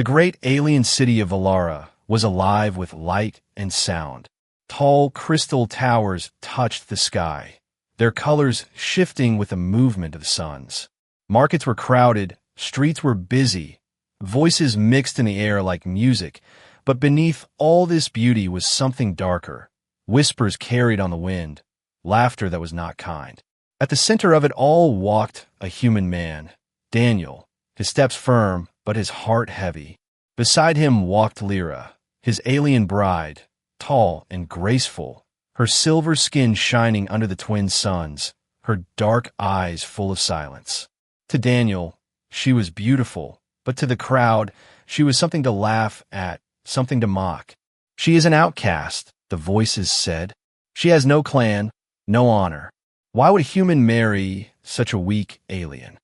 The great alien city of Valara was alive with light and sound. Tall crystal towers touched the sky, their colors shifting with the movement of suns. Markets were crowded, streets were busy, voices mixed in the air like music, but beneath all this beauty was something darker. Whispers carried on the wind, laughter that was not kind. At the center of it all walked a human man, Daniel, his steps firm, but his heart heavy. Beside him walked Lyra, his alien bride, tall and graceful, her silver skin shining under the twin suns, her dark eyes full of silence. To Daniel, she was beautiful, but to the crowd, she was something to laugh at, something to mock. She is an outcast, the voices said. She has no clan, no honor. Why would a human marry such a weak alien?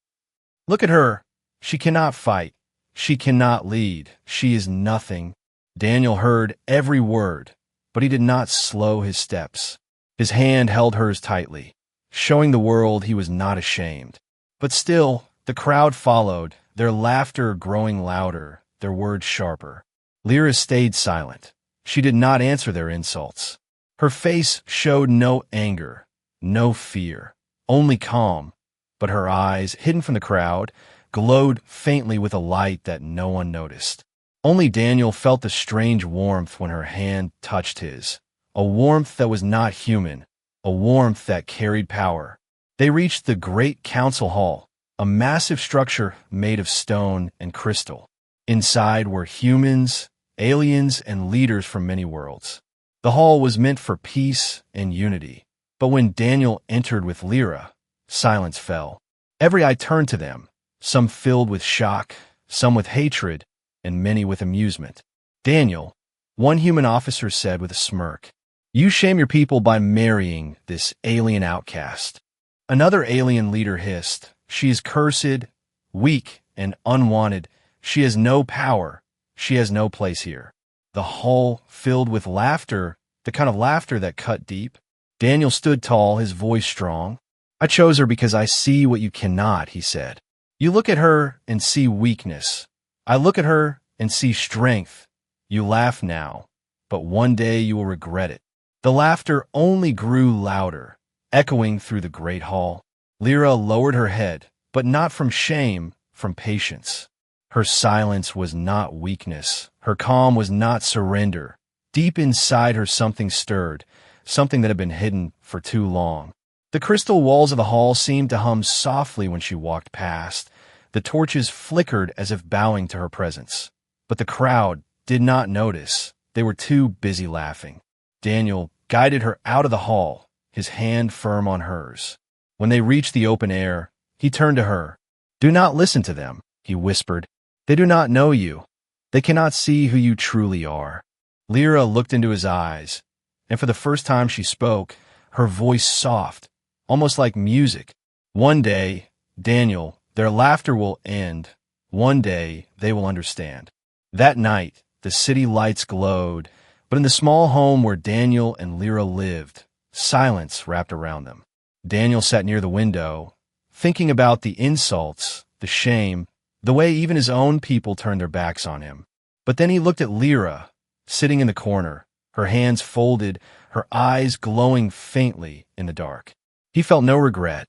Look at her. She cannot fight. She cannot lead. She is nothing. Daniel heard every word, but he did not slow his steps. His hand held hers tightly, showing the world he was not ashamed. But still, the crowd followed, their laughter growing louder, their words sharper. Lyra stayed silent. She did not answer their insults. Her face showed no anger, no fear, only calm, but her eyes, hidden from the crowd, glowed faintly with a light that no one noticed. Only Daniel felt the strange warmth when her hand touched his, a warmth that was not human, a warmth that carried power. They reached the great council hall, a massive structure made of stone and crystal. Inside were humans, aliens, and leaders from many worlds. The hall was meant for peace and unity, but when Daniel entered with Lyra, silence fell. Every eye turned to them, some filled with shock, some with hatred, and many with amusement. Daniel, one human officer said with a smirk, "You shame your people by marrying this alien outcast." Another alien leader hissed, "She is cursed, weak, and unwanted. She has no power. She has no place here." The hall filled with laughter, the kind of laughter that cut deep. Daniel stood tall, his voice strong. "I chose her because I see what you cannot," he said. "You look at her and see weakness. I look at her and see strength. You laugh now, but one day you will regret it." The laughter only grew louder, echoing through the great hall. Lyra lowered her head, but not from shame, from patience. Her silence was not weakness. Her calm was not surrender. Deep inside her something stirred, something that had been hidden for too long. The crystal walls of the hall seemed to hum softly when she walked past. The torches flickered as if bowing to her presence. But the crowd did not notice. They were too busy laughing. Daniel guided her out of the hall, his hand firm on hers. When they reached the open air, he turned to her. "Do not listen to them," he whispered. "They do not know you. They cannot see who you truly are." Lyra looked into his eyes, and for the first time she spoke, her voice soft, almost like music. "One day, Daniel, their laughter will end. One day, they will understand." That night, the city lights glowed, but in the small home where Daniel and Lyra lived, silence wrapped around them. Daniel sat near the window, thinking about the insults, the shame, the way even his own people turned their backs on him. But then he looked at Lyra, sitting in the corner, her hands folded, her eyes glowing faintly in the dark. He felt no regret,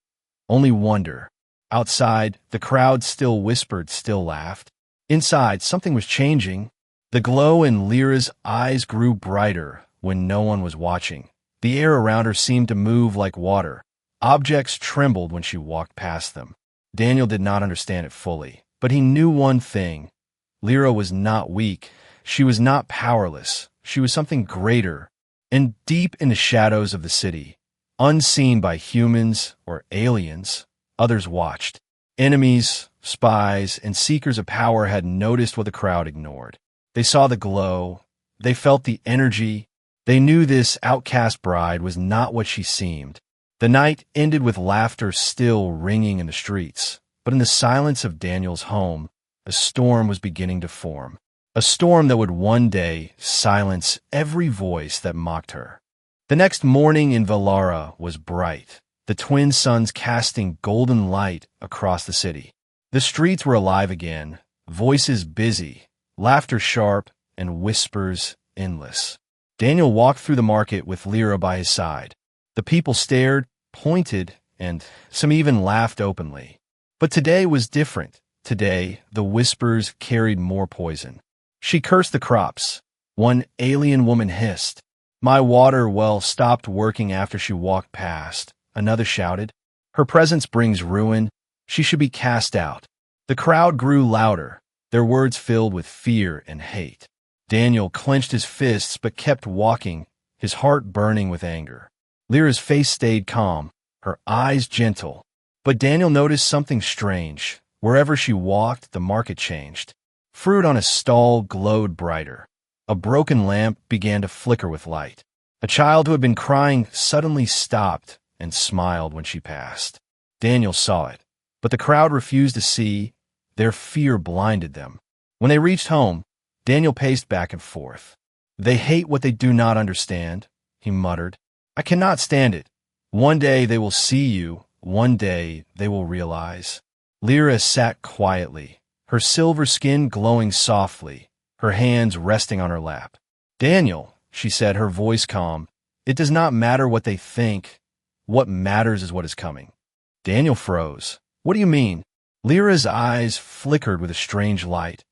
only wonder. Outside, the crowd still whispered, still laughed. Inside, something was changing. The glow in Lyra's eyes grew brighter when no one was watching. The air around her seemed to move like water. Objects trembled when she walked past them. Daniel did not understand it fully, but he knew one thing. Lyra was not weak. She was not powerless. She was something greater. And deep in the shadows of the city, unseen by humans or aliens, others watched. Enemies, spies, and seekers of power had noticed what the crowd ignored. They saw the glow. They felt the energy. They knew this outcast bride was not what she seemed. The night ended with laughter still ringing in the streets, but in the silence of Daniel's home, a storm was beginning to form. A storm that would one day silence every voice that mocked her. The next morning in Valara was bright, the twin suns casting golden light across the city. The streets were alive again, voices busy, laughter sharp, and whispers endless. Daniel walked through the market with Lyra by his side. The people stared, pointed, and some even laughed openly. But today was different. Today, the whispers carried more poison. She cursed the crops. One alien woman hissed. My water well stopped working after she walked past. Another shouted. Her presence brings ruin. She should be cast out. The crowd grew louder, their words filled with fear and hate. Daniel clenched his fists but kept walking, his heart burning with anger. Lyra's face stayed calm, her eyes gentle. But Daniel noticed something strange. Wherever she walked, the market changed. Fruit on a stall glowed brighter. A broken lamp began to flicker with light. A child who had been crying suddenly stopped and smiled when she passed. Daniel saw it, but the crowd refused to see. Their fear blinded them. When they reached home, Daniel paced back and forth. They hate what they do not understand, he muttered. I cannot stand it. One day they will see you. One day they will realize. Lyra sat quietly, her silver skin glowing softly, her hands resting on her lap. Daniel, she said, her voice calm, it does not matter what they think. What matters is what is coming. Daniel froze. What do you mean? Lyra's eyes flickered with a strange light,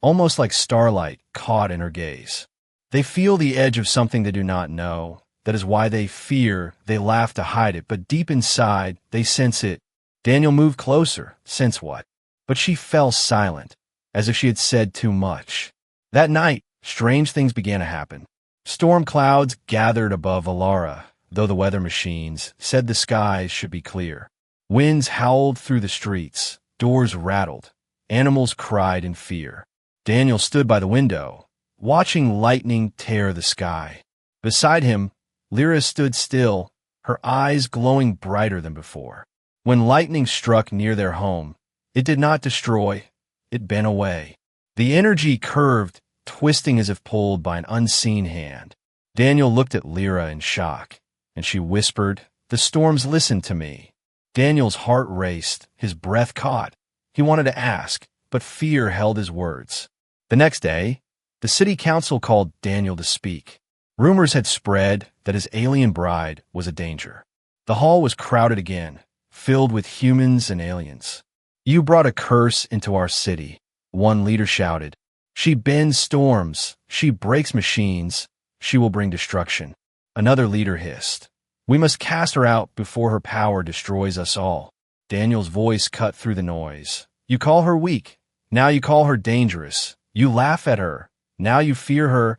almost like starlight caught in her gaze. They feel the edge of something they do not know. That is why they fear, they laugh to hide it, but deep inside, they sense it. Daniel moved closer. Sense what? But she fell silent, as if she had said too much. That night, strange things began to happen. Storm clouds gathered above Alara, though the weather machines said the skies should be clear. Winds howled through the streets, doors rattled, animals cried in fear. Daniel stood by the window, watching lightning tear the sky. Beside him, Lyra stood still, her eyes glowing brighter than before. When lightning struck near their home, it did not destroy, it bent away. The energy curved, twisting as if pulled by an unseen hand. Daniel looked at Lyra in shock, and she whispered, The storms listened to me. Daniel's heart raced, his breath caught. He wanted to ask, but fear held his words. The next day, the city council called Daniel to speak. Rumors had spread that his alien bride was a danger. The hall was crowded again, filled with humans and aliens. You brought a curse into our city, one leader shouted. She bends storms, she breaks machines, she will bring destruction. Another leader hissed. We must cast her out before her power destroys us all. Daniel's voice cut through the noise. You call her weak, now you call her dangerous. You laugh at her, now you fear her,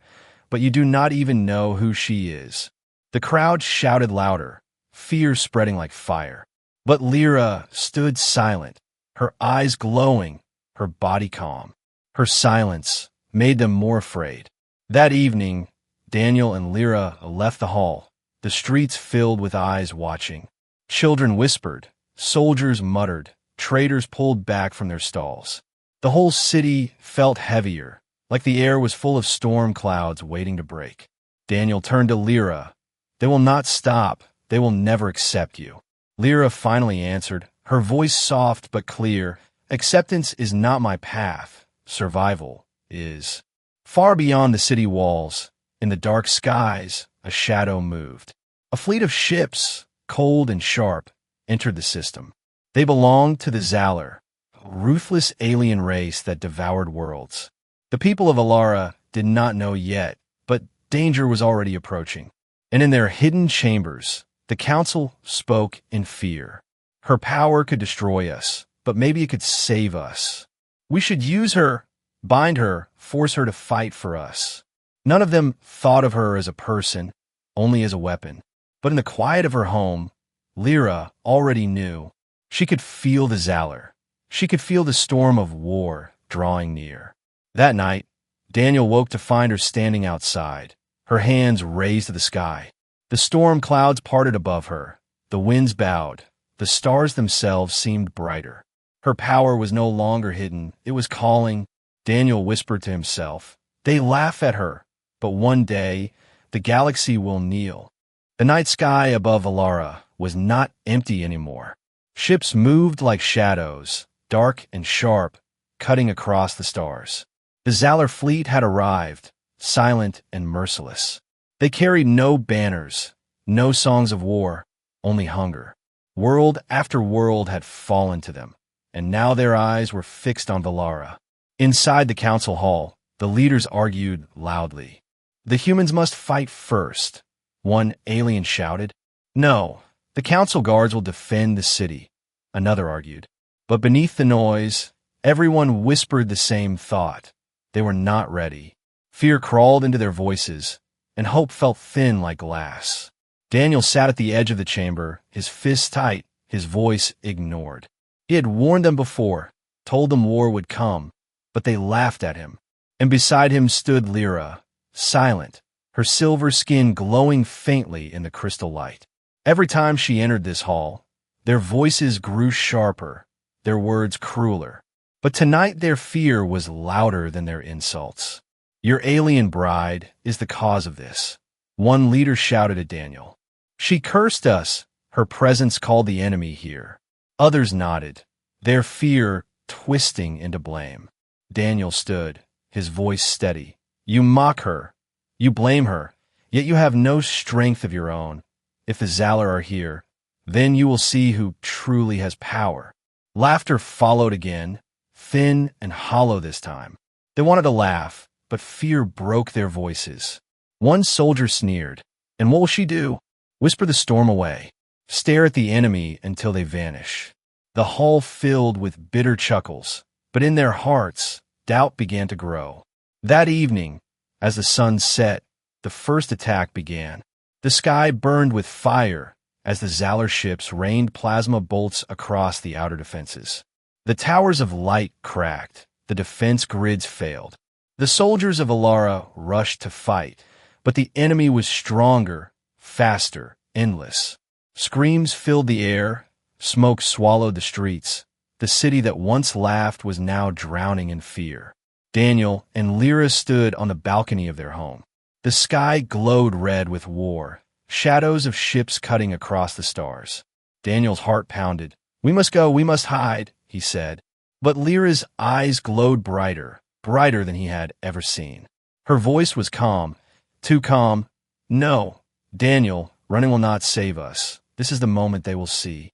but you do not even know who she is. The crowd shouted louder, fear spreading like fire. But Lyra stood silent, her eyes glowing, her body calm. Her silence made them more afraid. That evening, Daniel and Lyra left the hall, the streets filled with eyes watching. Children whispered, soldiers muttered, traders pulled back from their stalls. The whole city felt heavier, like the air was full of storm clouds waiting to break. Daniel turned to Lyra. They will not stop. They will never accept you. Lyra finally answered, her voice soft but clear. Acceptance is not my path. Survival is. Far beyond the city walls, in the dark skies, a shadow moved. A fleet of ships, cold and sharp, entered the system. They belonged to the Zalor, a ruthless alien race that devoured worlds. The people of Alara did not know yet, but danger was already approaching. And in their hidden chambers, the council spoke in fear. Her power could destroy us, but maybe it could save us. We should use her, bind her, force her to fight for us. None of them thought of her as a person, only as a weapon. But in the quiet of her home, Lyra already knew. She could feel the Zalor. She could feel the storm of war drawing near. That night, Daniel woke to find her standing outside, her hands raised to the sky. The storm clouds parted above her, the winds bowed, the stars themselves seemed brighter. Her power was no longer hidden, it was calling. Daniel whispered to himself, they laugh at her, but one day the galaxy will kneel. The night sky above Alara was not empty anymore. Ships moved like shadows, dark and sharp, cutting across the stars. The Zalor fleet had arrived, silent and merciless. They carried no banners, no songs of war, only hunger. World after world had fallen to them, and now their eyes were fixed on Valara. Inside the council hall, the leaders argued loudly. The humans must fight first, one alien shouted. No, the council guards will defend the city, another argued. But beneath the noise, everyone whispered the same thought. They were not ready. Fear crawled into their voices, and hope felt thin like glass. Daniel sat at the edge of the chamber, his fists tight, his voice ignored. He had warned them before, told them war would come, but they laughed at him. And beside him stood Lyra, silent, her silver skin glowing faintly in the crystal light. Every time she entered this hall, their voices grew sharper, their words crueler. But tonight their fear was louder than their insults. Your alien bride is the cause of this, one leader shouted at Daniel. She cursed us. Her presence called the enemy here. Others nodded, their fear twisting into blame. Daniel stood, his voice steady. You mock her. You blame her. Yet you have no strength of your own. If the Zalor are here, then you will see who truly has power. Laughter followed again, thin and hollow this time. They wanted to laugh, but fear broke their voices. One soldier sneered. And what will she do? Whisper the storm away. Stare at the enemy until they vanish. The hall filled with bitter chuckles, but in their hearts, doubt began to grow. That evening, as the sun set, the first attack began. The sky burned with fire as the Zalor ships rained plasma bolts across the outer defenses. The towers of light cracked, the defense grids failed. The soldiers of Alara rushed to fight, but the enemy was stronger, faster, endless. Screams filled the air, smoke swallowed the streets. The city that once laughed was now drowning in fear. Daniel and Lyra stood on the balcony of their home. The sky glowed red with war, shadows of ships cutting across the stars. Daniel's heart pounded. We must go, we must hide, he said. But Lyra's eyes glowed brighter, brighter than he had ever seen. Her voice was calm, too calm. No, Daniel, running will not save us. This is the moment they will see.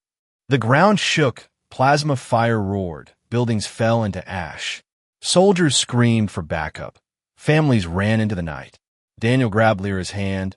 The ground shook, plasma fire roared, buildings fell into ash. Soldiers screamed for backup. Families ran into the night. Daniel grabbed Lyra's hand.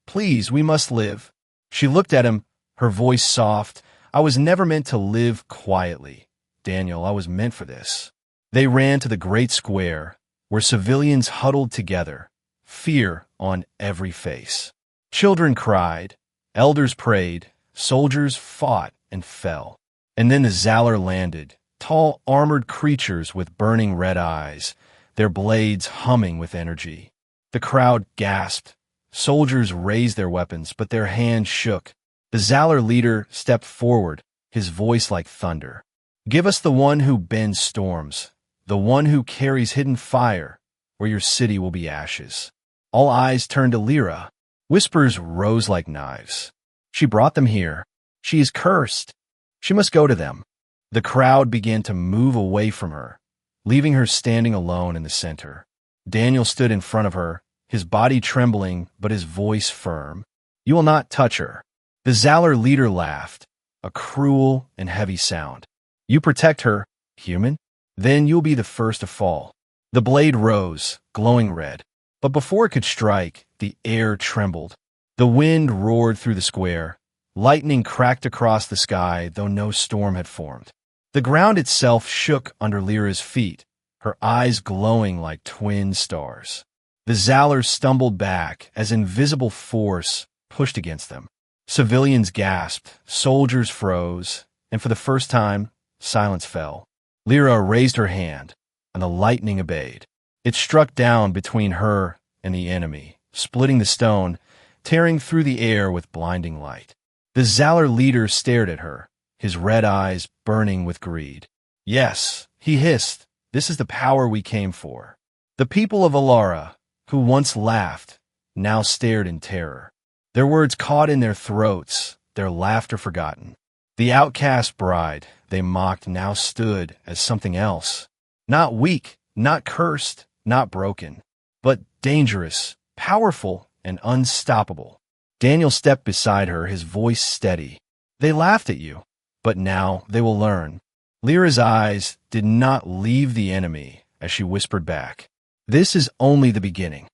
Please, we must live. She looked at him, her voice soft. I was never meant to live quietly. Daniel, I was meant for this. They ran to the great square, where civilians huddled together, fear on every face. Children cried, elders prayed, soldiers fought and fell. And then the Zalor landed, tall armored creatures with burning red eyes, their blades humming with energy. The crowd gasped. Soldiers raised their weapons, but their hands shook. The Zalor leader stepped forward, his voice like thunder. Give us the one who bends storms, the one who carries hidden fire, or your city will be ashes. All eyes turned to Lyra. Whispers rose like knives. She brought them here. She is cursed. She must go to them. The crowd began to move away from her, leaving her standing alone in the center. Daniel stood in front of her, his body trembling, but his voice firm. You will not touch her. The Zalor leader laughed, a cruel and heavy sound. You protect her, human? Then you'll be the first to fall. The blade rose, glowing red. But before it could strike, the air trembled. The wind roared through the square. Lightning cracked across the sky, though no storm had formed. The ground itself shook under Lyra's feet, her eyes glowing like twin stars. The Zalor stumbled back as invisible force pushed against them. Civilians gasped, soldiers froze, and for the first time, silence fell. Lyra raised her hand, and the lightning obeyed. It struck down between her and the enemy, splitting the stone, tearing through the air with blinding light. The Zalor leader stared at her, his red eyes burning with greed. Yes, he hissed, this is the power we came for. The people of Alara, who once laughed, now stared in terror. Their words caught in their throats, their laughter forgotten. The outcast bride they mocked now stood as something else. Not weak, not cursed, not broken, but dangerous, powerful, and unstoppable. Daniel stepped beside her, his voice steady. They laughed at you, but now they will learn. Lyra's eyes did not leave the enemy as she whispered back. This is only the beginning.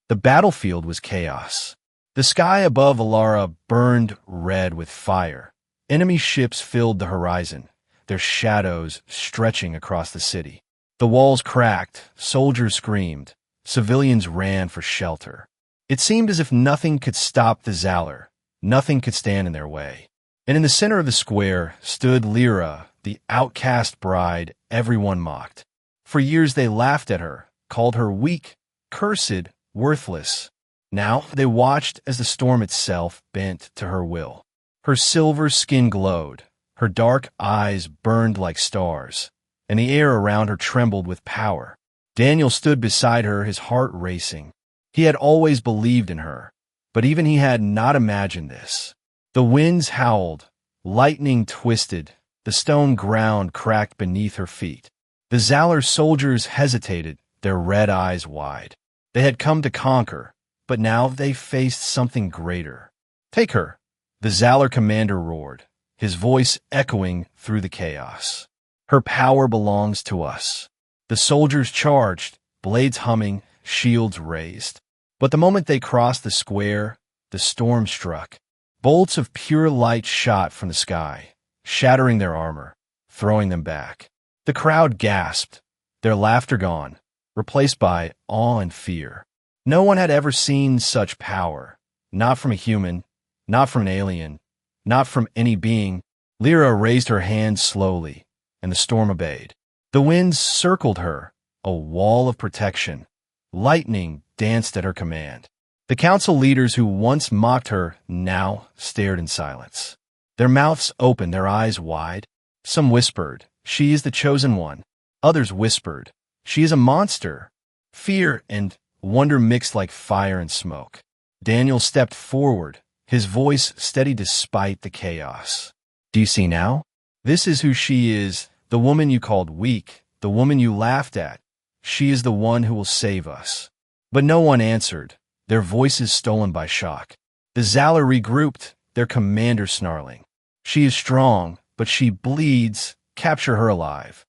The battlefield was chaos. The sky above Alara burned red with fire. Enemy ships filled the horizon, their shadows stretching across the city. The walls cracked, soldiers screamed, civilians ran for shelter. It seemed as if nothing could stop the Zalor, nothing could stand in their way. And in the center of the square stood Lyra, the outcast bride everyone mocked. For years they laughed at her, called her weak, cursed, worthless. Now they watched as the storm itself bent to her will. Her silver skin glowed, her dark eyes burned like stars, and the air around her trembled with power. Daniel stood beside her, his heart racing. He had always believed in her, but even he had not imagined this. The winds howled, lightning twisted, the stone ground cracked beneath her feet. The Zalor soldiers hesitated, their red eyes wide. They had come to conquer, but now they faced something greater. Take her, the Zalor commander roared, his voice echoing through the chaos. Her power belongs to us. The soldiers charged, blades humming, shields raised. But the moment they crossed the square, the storm struck. Bolts of pure light shot from the sky, shattering their armor, throwing them back. The crowd gasped, their laughter gone, replaced by awe and fear. No one had ever seen such power, not from a human, not from an alien, not from any being. Lyra raised her hand slowly, and the storm obeyed. The winds circled her, a wall of protection. Lightning danced at her command. The council leaders who once mocked her now stared in silence. Their mouths open, their eyes wide. Some whispered, "She is the chosen one." Others whispered, "She is a monster." Fear and wonder mixed like fire and smoke. Daniel stepped forward, his voice steady despite the chaos. "Do you see now? This is who she is, the woman you called weak, the woman you laughed at. She is the one who will save us." But no one answered, their voices stolen by shock. The Zalor regrouped, their commander snarling. "She is strong, but she bleeds. Capture her alive."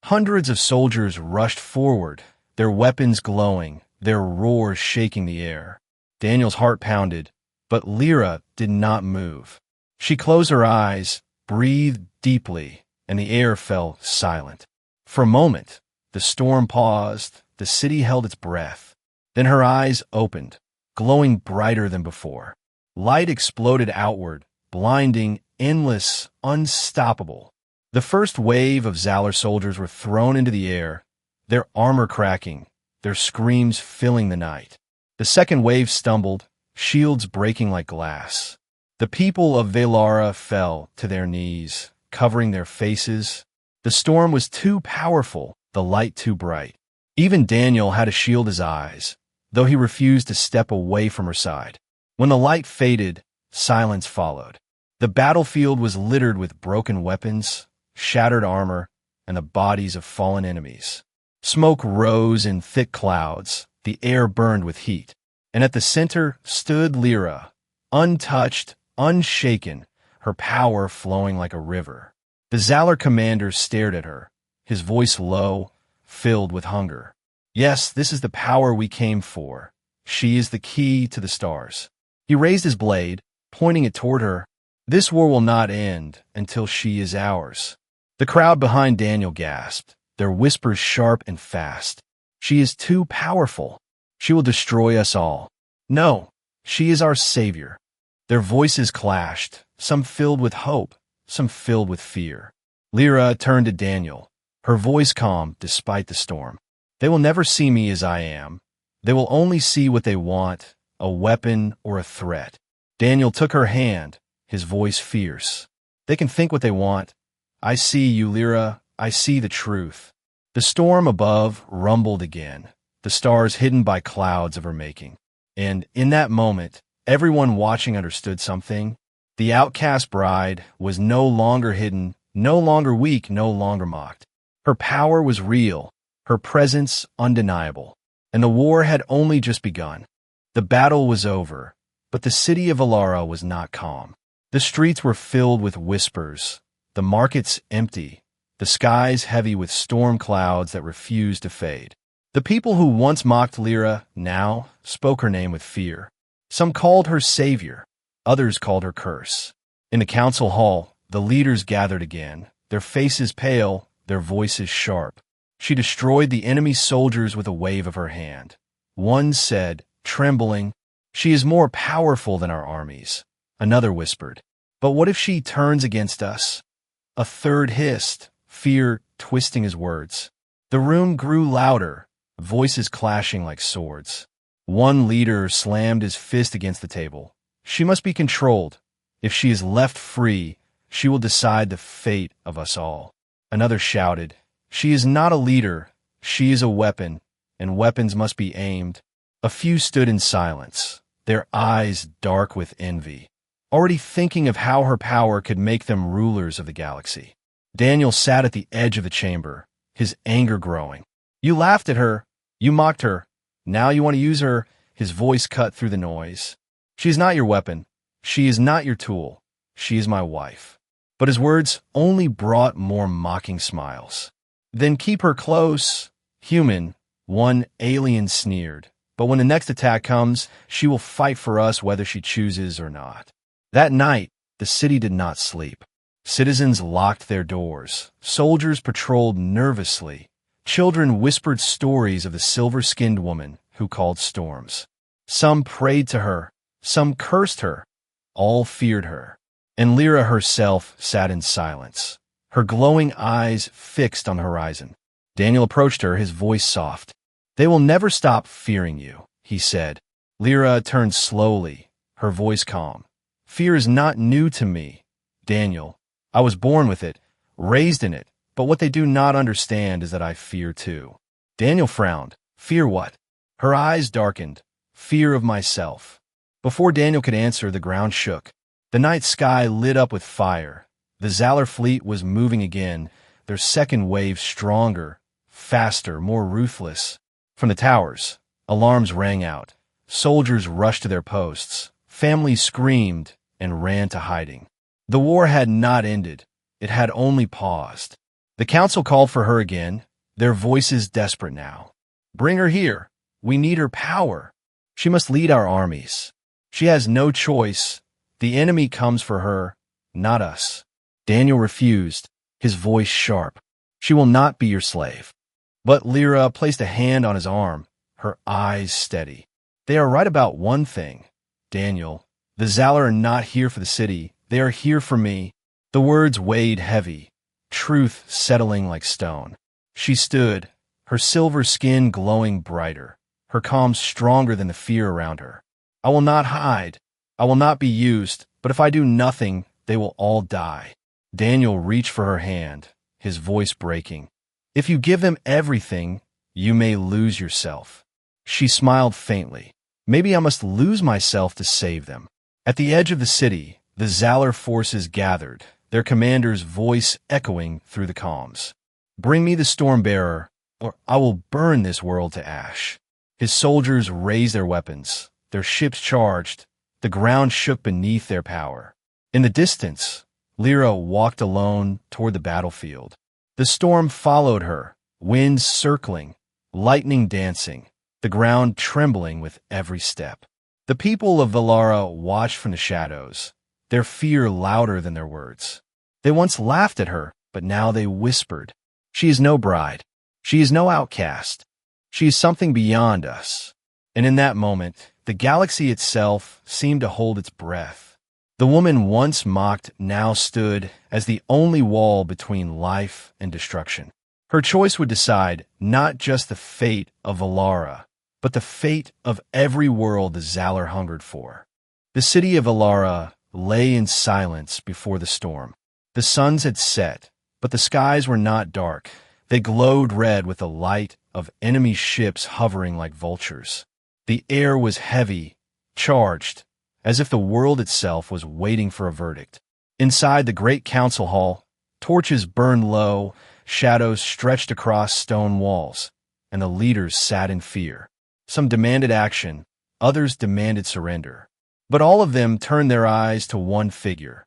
Hundreds of soldiers rushed forward, their weapons glowing, their roars shaking the air. Daniel's heart pounded, but Lyra did not move. She closed her eyes, breathed deeply, and the air fell silent. For a moment, the storm paused, the city held its breath. Then her eyes opened, glowing brighter than before. Light exploded outward, blinding, endless, unstoppable. The first wave of Zalor soldiers were thrown into the air, their armor cracking, their screams filling the night. The second wave stumbled, shields breaking like glass. The people of Valara fell to their knees, covering their faces. The storm was too powerful, the light too bright. Even Daniel had to shield his eyes, though he refused to step away from her side. When the light faded, silence followed. The battlefield was littered with broken weapons, shattered armor, and the bodies of fallen enemies. Smoke rose in thick clouds, the air burned with heat, and at the center stood Lyra, untouched, unshaken, her power flowing like a river. The Zalor commander stared at her, his voice low, filled with hunger. "Yes, this is the power we came for. She is the key to the stars." He raised his blade, pointing it toward her. "This war will not end until she is ours." The crowd behind Daniel gasped, their whispers sharp and fast. "She is too powerful. She will destroy us all." "No, she is our savior." Their voices clashed, some filled with hope, some filled with fear. Lyra turned to Daniel, her voice calm despite the storm. "They will never see me as I am. They will only see what they want, a weapon or a threat." Daniel took her hand, his voice fierce. "They can think what they want. I see you, Lyra. I see the truth." The storm above rumbled again, the stars hidden by clouds of her making. And in that moment, everyone watching understood something. The outcast bride was no longer hidden, no longer weak, no longer mocked. Her power was real, her presence undeniable. and the war had only just begun. The battle was over, but the city of Alara was not calm. The streets were filled with whispers, the markets empty, the skies heavy with storm clouds that refused to fade. The people who once mocked Lyra now spoke her name with fear. Some called her savior, others called her curse. In the council hall, the leaders gathered again, their faces pale, their voices sharp. She destroyed the enemy soldiers with a wave of her hand. One said, trembling, "She is more powerful than our armies." Another whispered, "But what if she turns against us?" A third hissed, fear twisting his words. The room grew louder, voices clashing like swords. One leader slammed his fist against the table. "She must be controlled. If she is left free, she will decide the fate of us all." Another shouted, "She is not a leader. She is a weapon, and weapons must be aimed." A few stood in silence, their eyes dark with envy, already thinking of how her power could make them rulers of the galaxy. Daniel sat at the edge of the chamber, his anger growing. "You laughed at her. You mocked her. Now you want to use her." His voice cut through the noise. "She is not your weapon. She is not your tool. She is my wife." But his words only brought more mocking smiles. "Then keep her close, human," one alien sneered. "But when the next attack comes, she will fight for us whether she chooses or not." That night, the city did not sleep. Citizens locked their doors. Soldiers patrolled nervously. Children whispered stories of the silver-skinned woman who called storms. Some prayed to her. Some cursed her. All feared her. And Lyra herself sat in silence, her glowing eyes fixed on the horizon. Daniel approached her, his voice soft. "They will never stop fearing you," he said. Lyra turned slowly, her voice calm. "Fear is not new to me, Daniel. I was born with it, raised in it, but what they do not understand is that I fear too." Daniel frowned. "Fear what?" Her eyes darkened. "Fear of myself." Before Daniel could answer, the ground shook. The night sky lit up with fire. The Zalar fleet was moving again, their second wave stronger, faster, more ruthless. From the towers, alarms rang out. Soldiers rushed to their posts. Families screamed and ran to hiding. The war had not ended. It had only paused. The council called for her again, their voices desperate now. "Bring her here. We need her power. She must lead our armies. She has no choice. The enemy comes for her, not us." Daniel refused, his voice sharp. "She will not be your slave." But Lyra placed a hand on his arm, her eyes steady. "They are right about one thing, Daniel. The Zalar are not here for the city. They are here for me." The words weighed heavy, truth settling like stone. She stood, her silver skin glowing brighter, her calm stronger than the fear around her. "I will not hide. I will not be used, but if I do nothing, they will all die." Daniel reached for her hand, his voice breaking. "If you give them everything, you may lose yourself." She smiled faintly. "Maybe I must lose myself to save them." At the edge of the city, the Zalar forces gathered, their commander's voice echoing through the calms. "Bring me the Stormbearer, or I will burn this world to ash." His soldiers raised their weapons, their ships charged. The ground shook beneath their power. In the distance, Lyra walked alone toward the battlefield. The storm followed her, winds circling, lightning dancing, the ground trembling with every step. The people of Valara watched from the shadows, their fear louder than their words. They once laughed at her, but now they whispered, "She is no bride. She is no outcast. She is something beyond us." And in that moment, the galaxy itself seemed to hold its breath. The woman once mocked now stood as the only wall between life and destruction. Her choice would decide not just the fate of Valara, but the fate of every world the Zalar hungered for. The city of Valara lay in silence before the storm. The suns had set, but the skies were not dark. They glowed red with the light of enemy ships hovering like vultures. The air was heavy, charged, as if the world itself was waiting for a verdict. Inside the great council hall, torches burned low, shadows stretched across stone walls, and the leaders sat in fear. Some demanded action, others demanded surrender. But all of them turned their eyes to one figure,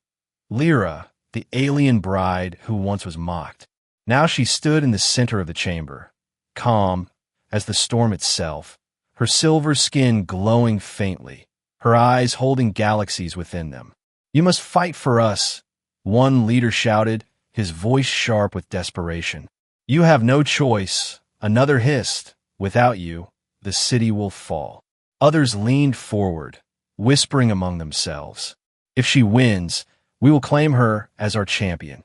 Lyra, the alien bride who once was mocked. Now she stood in the center of the chamber, calm as the storm itself, her silver skin glowing faintly, her eyes holding galaxies within them. "You must fight for us," one leader shouted, his voice sharp with desperation. "You have no choice," another hissed. "Without you, the city will fall." Others leaned forward, whispering among themselves, "If she wins, we will claim her as our champion.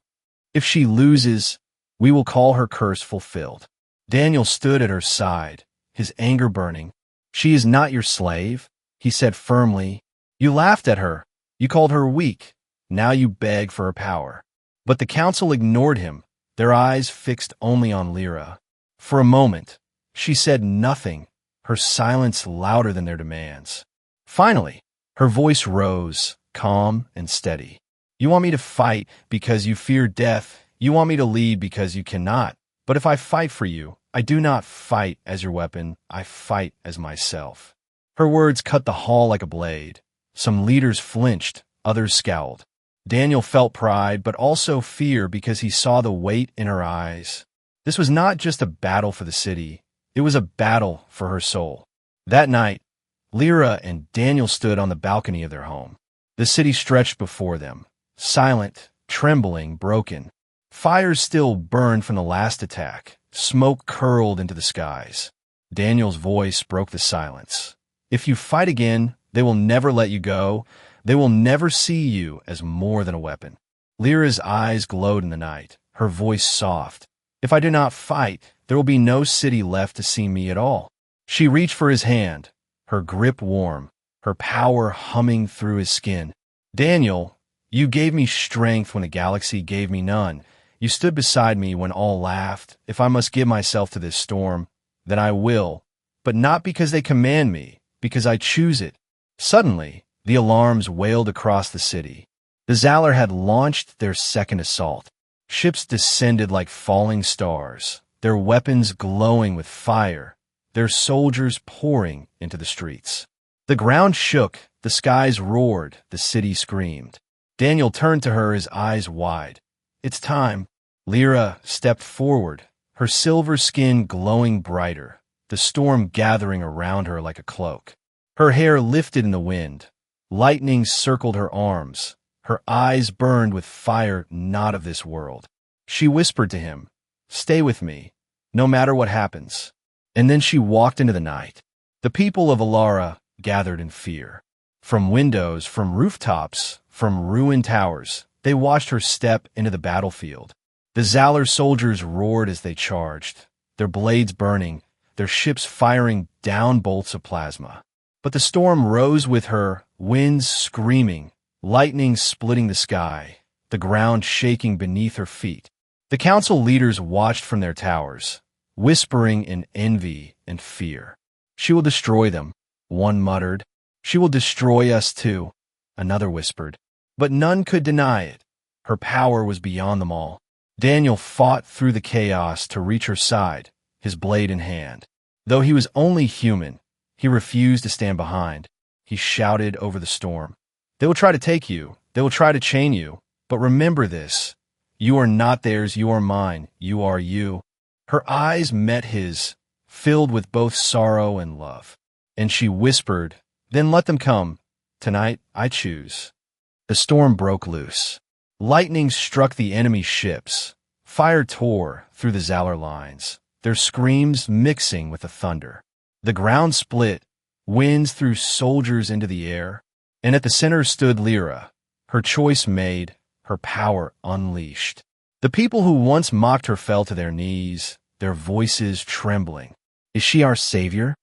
If she loses, we will call her curse fulfilled." Daniel stood at her side, his anger burning. "She is not your slave," he said firmly. "You laughed at her. You called her weak. Now you beg for her power." But the council ignored him, their eyes fixed only on Lyra. For a moment, she said nothing, her silence louder than their demands. Finally, her voice rose, calm and steady. "You want me to fight because you fear death. You want me to lead because you cannot. But if I fight for you, I do not fight as your weapon, I fight as myself." Her words cut the hall like a blade. Some leaders flinched, others scowled. Daniel felt pride, but also fear because he saw the weight in her eyes. This was not just a battle for the city, it was a battle for her soul. That night, Lyra and Daniel stood on the balcony of their home. The city stretched before them, silent, trembling, broken. Fires still burned from the last attack. Smoke curled into the skies. Daniel's voice broke the silence. "If you fight again, they will never let you go. They will never see you as more than a weapon." Lyra's eyes glowed in the night, her voice soft. "If I do not fight, there will be no city left to see me at all." She reached for his hand, her grip warm, her power humming through his skin. "Daniel, you gave me strength when the galaxy gave me none. You stood beside me when all laughed. If I must give myself to this storm, then I will, but not because they command me, because I choose it." Suddenly, the alarms wailed across the city. The Zalor had launched their second assault. Ships descended like falling stars, their weapons glowing with fire, their soldiers pouring into the streets. The ground shook, the skies roared, the city screamed. Daniel turned to her, his eyes wide. "It's time." Lyra stepped forward, her silver skin glowing brighter, the storm gathering around her like a cloak. Her hair lifted in the wind. Lightning circled her arms. Her eyes burned with fire not of this world. She whispered to him, "Stay with me, no matter what happens." And then she walked into the night. The people of Alara gathered in fear. From windows, from rooftops, from ruined towers, they watched her step into the battlefield. The Zalor soldiers roared as they charged, their blades burning, their ships firing down bolts of plasma. But the storm rose with her, winds screaming, lightning splitting the sky, the ground shaking beneath her feet. The council leaders watched from their towers, whispering in envy and fear. "She will destroy them," one muttered. "She will destroy us too," another whispered. But none could deny it. Her power was beyond them all. Daniel fought through the chaos to reach her side, his blade in hand. Though he was only human, he refused to stand behind. He shouted over the storm, "They will try to take you. They will try to chain you. But remember this. You are not theirs. You are mine. You are you." Her eyes met his, filled with both sorrow and love. And she whispered, "Then let them come. Tonight I choose." The storm broke loose. Lightning struck the enemy ships. Fire tore through the Zalor lines, their screams mixing with the thunder. The ground split, winds threw soldiers into the air, and at the center stood Lyra, her choice made, her power unleashed. The people who once mocked her fell to their knees, their voices trembling. "Is she our savior?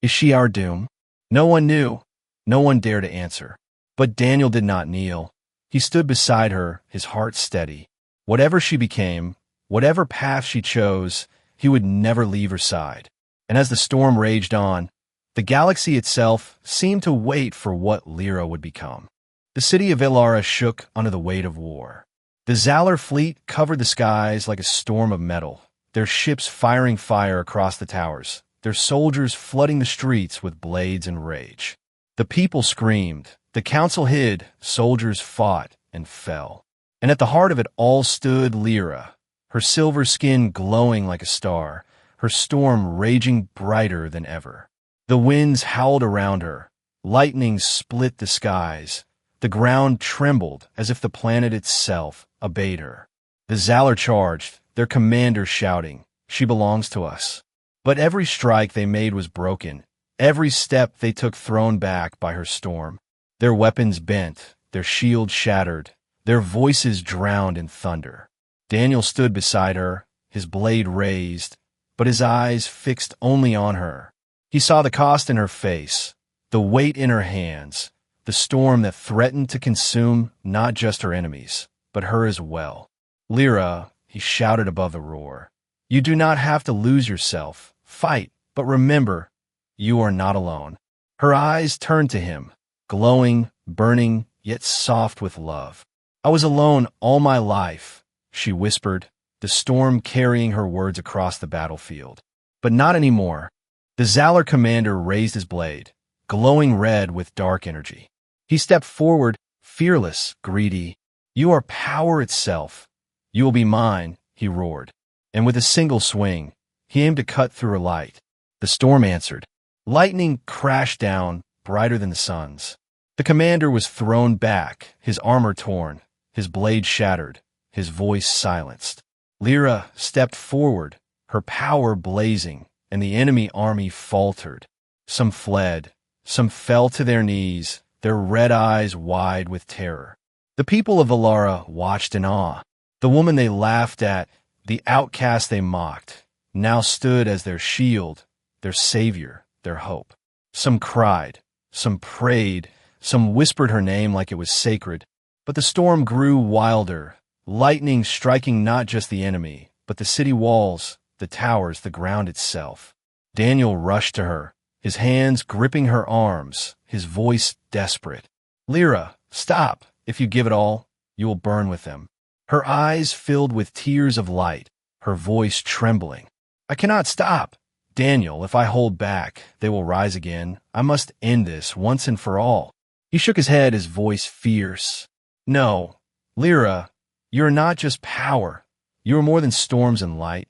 Is she our doom?" No one knew. No one dared to answer. But Daniel did not kneel. He stood beside her, his heart steady. Whatever she became, whatever path she chose, he would never leave her side. And as the storm raged on, the galaxy itself seemed to wait for what Lyra would become. The city of Ilara shook under the weight of war. The Zalor fleet covered the skies like a storm of metal, their ships firing fire across the towers, their soldiers flooding the streets with blades and rage. The people screamed, the council hid, soldiers fought and fell. And at the heart of it all stood Lyra, her silver skin glowing like a star, her storm raging brighter than ever. The winds howled around her, lightning split the skies, the ground trembled as if the planet itself obeyed her. The Zalor charged, their commander shouting, "She belongs to us." But every strike they made was broken, every step they took thrown back by her storm. Their weapons bent, their shields shattered, their voices drowned in thunder. Daniel stood beside her, his blade raised, but his eyes fixed only on her. He saw the cost in her face, the weight in her hands, the storm that threatened to consume not just her enemies, but her as well. "Lyra," he shouted above the roar, "you do not have to lose yourself. Fight, but remember, you are not alone." Her eyes turned to him, glowing, burning, yet soft with love. "I was alone all my life," she whispered, the storm carrying her words across the battlefield. "But not anymore." The Zalor commander raised his blade, glowing red with dark energy. He stepped forward, fearless, greedy. "You are power itself. You will be mine," he roared. And with a single swing, he aimed to cut through her light. The storm answered. Lightning crashed down, brighter than the sun's. The commander was thrown back, his armor torn, his blade shattered, his voice silenced. Lyra stepped forward, her power blazing, and the enemy army faltered. Some fled, some fell to their knees, their red eyes wide with terror. The people of Valara watched in awe. The woman they laughed at, the outcast they mocked, now stood as their shield, their savior, their hope. Some cried, some prayed, some whispered her name like it was sacred. But the storm grew wilder, lightning striking not just the enemy, but the city walls, the towers, the ground itself. Daniel rushed to her, his hands gripping her arms, his voice desperate. "Lyra, stop. If you give it all, you will burn with them." Her eyes filled with tears of light, her voice trembling. "I cannot stop. Daniel, if I hold back, they will rise again. I must end this once and for all." He shook his head, his voice fierce. "No, Lyra, you are not just power. You are more than storms and light.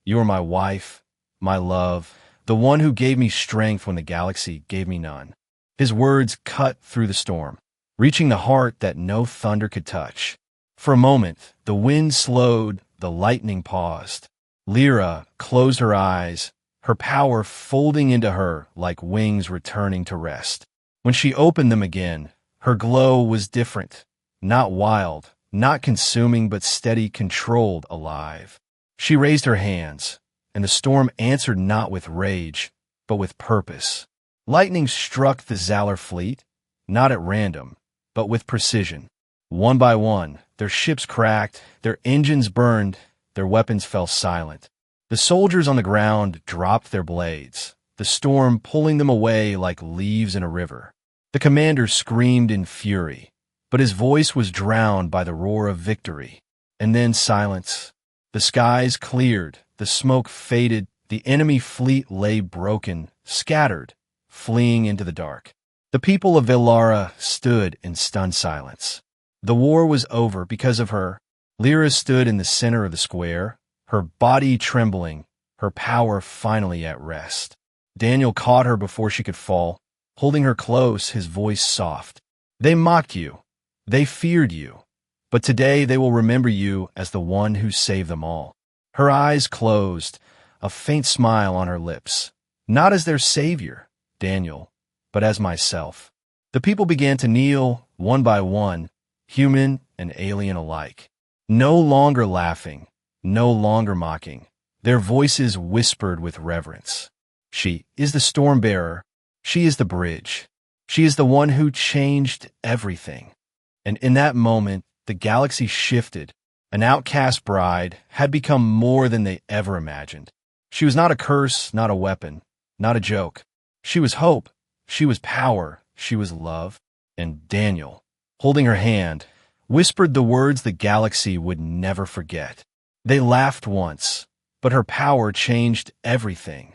You are my wife, my love, the one who gave me strength when the galaxy gave me none." His words cut through the storm, reaching the heart that no thunder could touch. For a moment, the wind slowed, the lightning paused. Lyra closed her eyes, her power folding into her like wings returning to rest. When she opened them again, her glow was different, not wild, not consuming, but steady, controlled, alive. She raised her hands, and the storm answered not with rage, but with purpose. Lightning struck the Zalor fleet, not at random, but with precision. One by one, their ships cracked, their engines burned, their weapons fell silent. The soldiers on the ground dropped their blades, the storm pulling them away like leaves in a river. The commander screamed in fury, but his voice was drowned by the roar of victory. And then silence. The skies cleared, the smoke faded, the enemy fleet lay broken, scattered, fleeing into the dark. The people of Valara stood in stunned silence. The war was over because of her. Lyra stood in the center of the square, her body trembling, her power finally at rest. Daniel caught her before she could fall, holding her close, his voice soft. "They mocked you. They feared you. But today they will remember you as the one who saved them all." Her eyes closed, a faint smile on her lips. "Not as their savior, Daniel, but as myself." The people began to kneel, one by one, human and alien alike. No longer laughing, no longer mocking. Their voices whispered with reverence. She is the storm bearer. She is the bridge. She is the one who changed everything. And in that moment, the galaxy shifted. An outcast bride had become more than they ever imagined. She was not a curse, not a weapon, not a joke. She was hope. She was power. She was love. And Daniel, holding her hand, whispered the words the galaxy would never forget. They laughed once, but her power changed everything.